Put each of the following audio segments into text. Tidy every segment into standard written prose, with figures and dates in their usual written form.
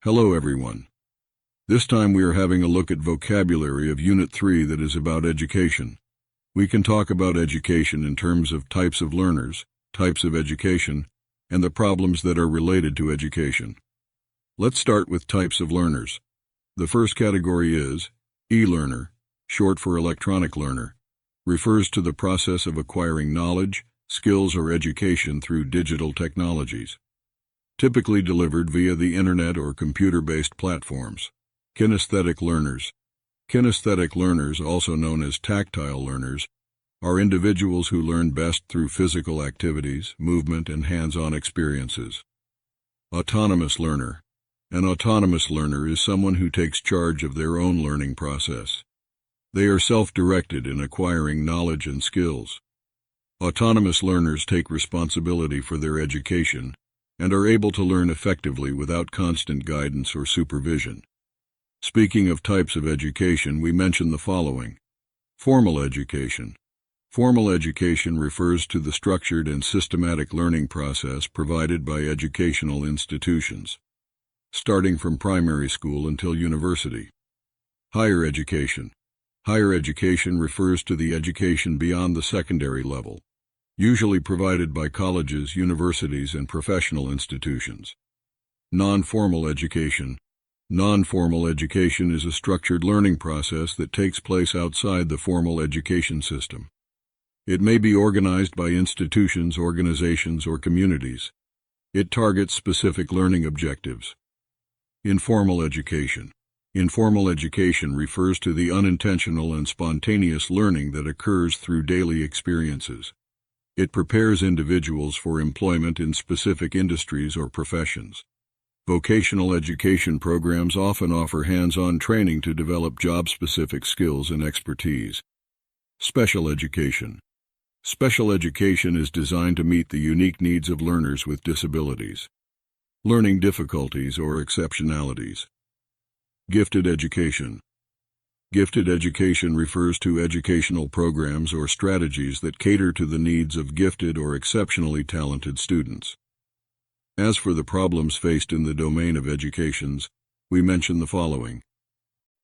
Hello everyone. This time we are having a look at vocabulary of Unit 3 that is about education. We can talk about education in terms of types of learners, types of education, and the problems that are related to education. Let's start with types of learners. The first category is e-learner, short for electronic learner, refers to the process of acquiring knowledge, skills, or education through digital technologies, typically delivered via the internet or computer-based platforms. Kinesthetic learners. Kinesthetic learners, also known as tactile learners, are individuals who learn best through physical activities, movement, and hands-on experiences. Autonomous learner. An autonomous learner is someone who takes charge of their own learning process. They are self-directed in acquiring knowledge and skills. Autonomous learners take responsibility for their education and are able to learn effectively without constant guidance or supervision. Speaking of types of education, we mention the following. Formal education. Formal education refers to the structured and systematic learning process provided by educational institutions, starting from primary school until university. Higher education. Higher education refers to the education beyond the secondary level, usually provided by colleges, universities, and professional institutions. Non-formal education. Non-formal education is a structured learning process that takes place outside the formal education system. It may be organized by institutions, organizations, or communities. It targets specific learning objectives. Informal education. Informal education refers to the unintentional and spontaneous learning that occurs through daily experiences. It prepares individuals for employment in specific industries or professions. Vocational education programs often offer hands-on training to develop job-specific skills and expertise. Special education. Special education is designed to meet the unique needs of learners with disabilities, learning difficulties, or exceptionalities. Gifted education. Gifted education refers to educational programs or strategies that cater to the needs of gifted or exceptionally talented students. As for the problems faced in the domain of educations, we mention the following.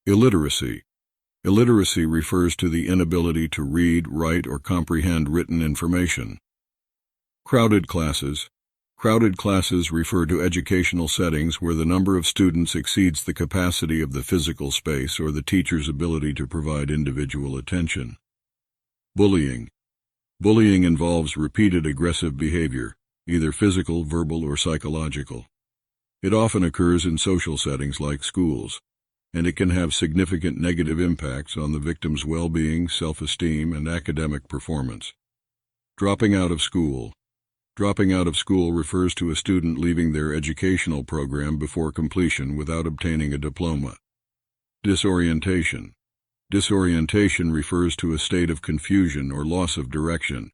Illiteracy. Illiteracy refers to the inability to read, write, or comprehend written information. Crowded classes. Crowded classes refer to educational settings where the number of students exceeds the capacity of the physical space or the teacher's ability to provide individual attention. Bullying. Bullying involves repeated aggressive behavior, either physical, verbal, or psychological. It often occurs in social settings like schools, and it can have significant negative impacts on the victim's well-being, self-esteem, and academic performance. Dropping out of school. Dropping out of school refers to a student leaving their educational program before completion without obtaining a diploma. Disorientation. Disorientation refers to a state of confusion or loss of direction.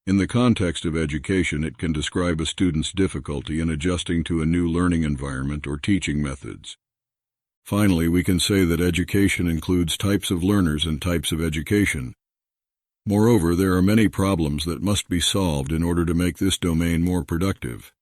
In the context of education, it can describe a student's difficulty in adjusting to a new learning environment or teaching methods. Finally, we can say that education includes types of learners and types of education. Moreover, there are many problems that must be solved in order to make this domain more productive.